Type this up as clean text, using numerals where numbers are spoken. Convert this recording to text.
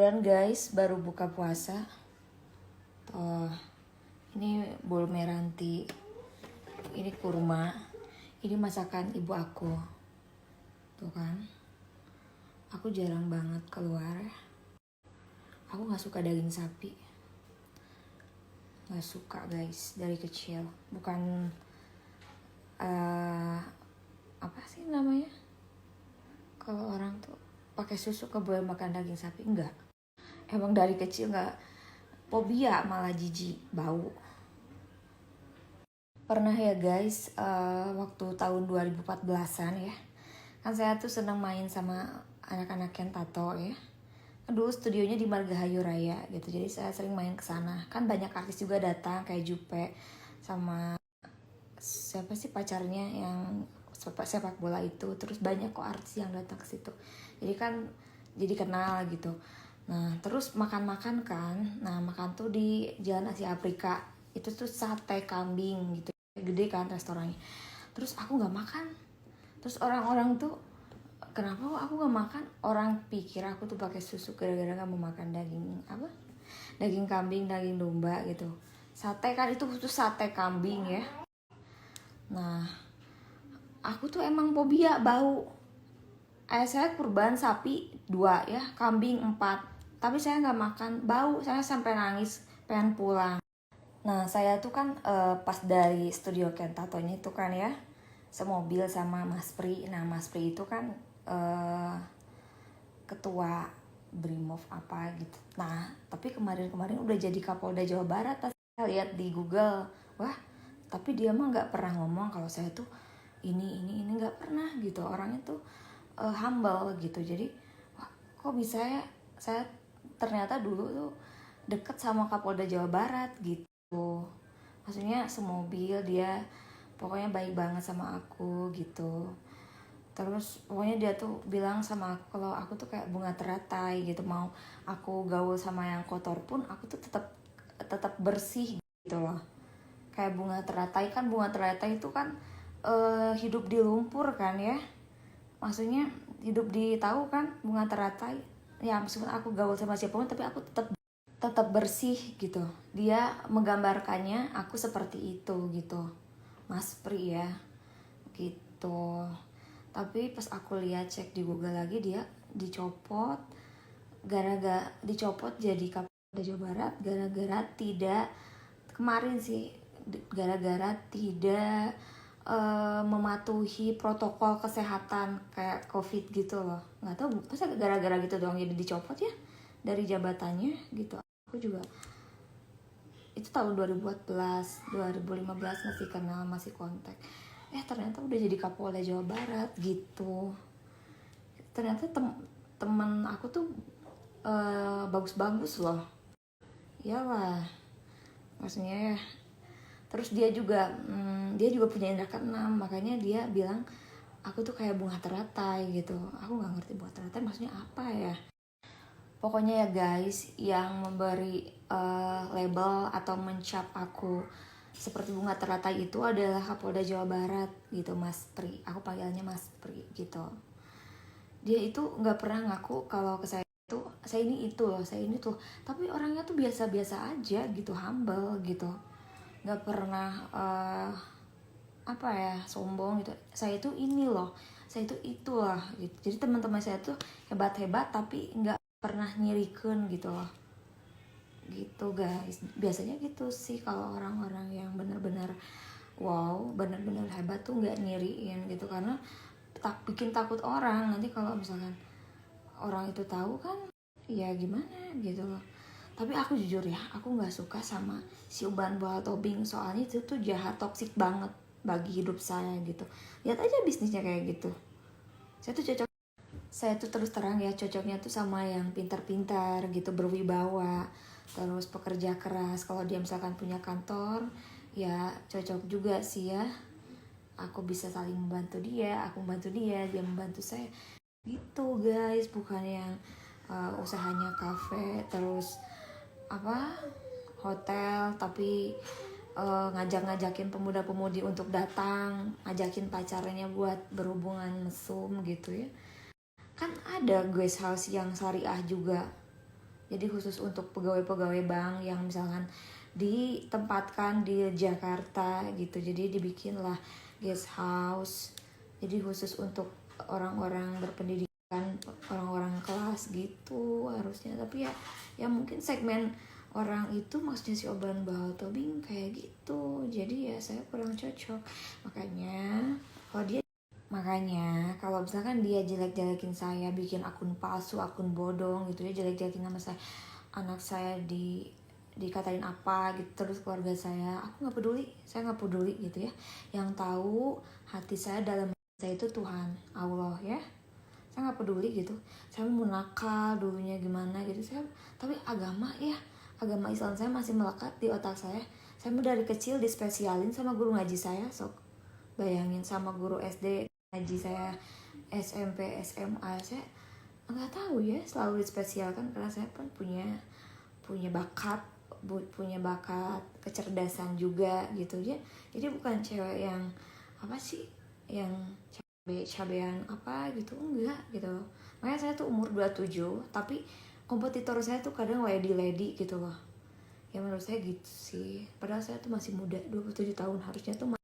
Dan guys, baru buka puasa. Tuh, ini bol meranti, ini kurma, ini masakan ibu aku. Tuh kan, aku jarang banget keluar. Aku nggak suka daging sapi, nggak suka guys dari kecil. Bukan apa sih namanya? Kalau orang tuh pakai susu ke boleh makan daging sapi, enggak. Emang dari kecil nggak, fobia, malah jijik bau. Pernah ya guys, waktu tahun 2014-an ya, kan saya tuh seneng main sama anak-anak yang tato ya. Dulu studionya di Margahayu Raya gitu, jadi saya sering main ke sana. Kan banyak artis juga datang kayak Jupe sama siapa sih pacarnya yang sepak bola itu. Terus banyak kok artis yang datang ke situ. Jadi kan jadi kenal gitu. Nah, terus makan-makan kan. Nah, makan tuh di Jalan Asia Afrika. Itu tuh sate kambing gitu. Gede kan restorannya. Terus aku nggak makan. Terus orang-orang tuh, kenapa aku nggak makan? Orang pikir aku tuh pakai susu gara-gara nggak mau makan daging apa? Daging kambing, daging domba gitu. Sate kan itu khusus sate kambing ya. Nah, aku tuh emang fobia bau. Saya kurban sapi 2 ya, kambing 4. Tapi saya nggak makan, bau. Saya sampai nangis, pengen pulang. Nah, saya tuh kan pas dari studio Kentatonya itu kan ya, semobil sama Mas Pri. Nah, Mas Pri itu kan ketua Brimob apa gitu. Nah, tapi kemarin-kemarin udah jadi Kapolda Jawa Barat. Pas saya lihat di Google, wah, tapi dia mah nggak pernah ngomong kalau saya tuh ini nggak pernah gitu. Orangnya tuh humble gitu. Jadi, wah, kok bisa ya? Saya ternyata dulu tuh deket sama Kapolda Jawa Barat gitu. Maksudnya semobil, dia pokoknya baik banget sama aku gitu. Terus pokoknya dia tuh bilang sama aku kalau aku tuh kayak bunga teratai gitu. Mau aku gaul sama yang kotor pun aku tuh tetap bersih gitu loh. Kayak bunga teratai kan, bunga teratai itu kan hidup di lumpur kan ya. Maksudnya hidup di, tahu kan bunga teratai. Ya meskipun aku gaul sama siapapun tapi aku tetap bersih gitu. Dia menggambarkannya aku seperti itu gitu, Mas Pri ya gitu. Tapi pas aku lihat cek di Google lagi, dia dicopot, gara-gara dicopot jadi Kapolda Jawa Barat gara-gara tidak, kemarin sih, gara-gara tidak mematuhi protokol kesehatan kayak COVID gitu loh. Nggak tahu masa gara-gara gitu doang jadi dicopot ya dari jabatannya gitu. Aku juga itu tahun 2014 2015 masih kenal, masih kontak. Ternyata udah jadi Kapolda Jawa Barat gitu. Ternyata teman aku tuh bagus-bagus loh. Iyalah, maksudnya ya. Terus dia juga punya indra keenam, makanya dia bilang aku tuh kayak bunga teratai gitu. Aku nggak ngerti bunga teratai maksudnya apa ya. Pokoknya ya guys, yang memberi label atau mencap aku seperti bunga teratai itu adalah Kapolda Jawa Barat gitu, Mas Pri. Aku panggilannya Mas Pri gitu. Dia itu nggak pernah ngaku kalau ke saya itu saya ini itu loh, saya ini tuh. Tapi orangnya tuh biasa-biasa aja gitu, humble gitu. Nggak pernah apa ya, sombong gitu. Saya itu ini loh, saya itu itulah gitu. Jadi teman-teman saya tuh hebat-hebat tapi nggak pernah nyirikan gitu loh. Gitu guys, biasanya gitu sih kalau orang-orang yang benar-benar wow, benar-benar hebat tuh nggak nyiriin gitu, karena bikin takut orang. Nanti kalau misalkan orang itu tahu kan ya gimana gitu loh. Tapi aku jujur ya, aku nggak suka sama si Uban Boa Tobing, soalnya itu tuh jahat, toksik banget bagi hidup saya gitu. Lihat aja bisnisnya kayak gitu. Saya tuh terus terang ya, cocoknya tuh sama yang pintar-pintar gitu, berwibawa, terus pekerja keras. Kalau dia misalkan punya kantor, ya cocok juga sih ya. Aku bisa saling membantu dia, aku membantu dia, dia membantu saya. Gitu guys, bukan yang usahanya kafe, terus apa, hotel, tapi ngajak-ngajakin pemuda-pemudi untuk datang, ngajakin pacarnya buat berhubungan mesum gitu ya. Kan ada guest house yang syariah juga, Jadi khusus untuk pegawai-pegawai bank yang misalkan ditempatkan di Jakarta gitu. Jadi dibikinlah guest house. Jadi khusus untuk orang-orang berpendidikan, orang-orang kelas gitu harusnya. Tapi ya mungkin segmen orang itu maksudnya si Oban Baho Tobing kayak gitu. Jadi ya saya kurang cocok. Makanya kalau misalkan dia jelek-jelekin saya, bikin akun palsu, akun bodong gitu ya, jelek-jelekin nama saya, anak saya dikatain apa gitu, terus keluarga aku nggak peduli, saya nggak peduli gitu ya. Yang tahu hati saya dalam saya itu Tuhan Allah ya, saya nggak peduli gitu. Saya mau nakal dulunya gimana gitu, tapi agama Islam saya masih melekat di otak saya. Saya mau dari kecil dispesialin sama guru ngaji saya, sok bayangin, sama guru SD ngaji saya, SMP SMA saya nggak tahu ya, selalu dispesialkan karena saya pun punya bakat kecerdasan juga gitu ya. Jadi bukan cewek yang apa sih, yang cabean apa gitu, enggak gitu. Makanya saya tuh umur 27 tapi kompetitor saya tuh kadang lady gitu loh ya, menurut saya gitu sih. Padahal saya tuh masih muda, 27 tahun, harusnya tuh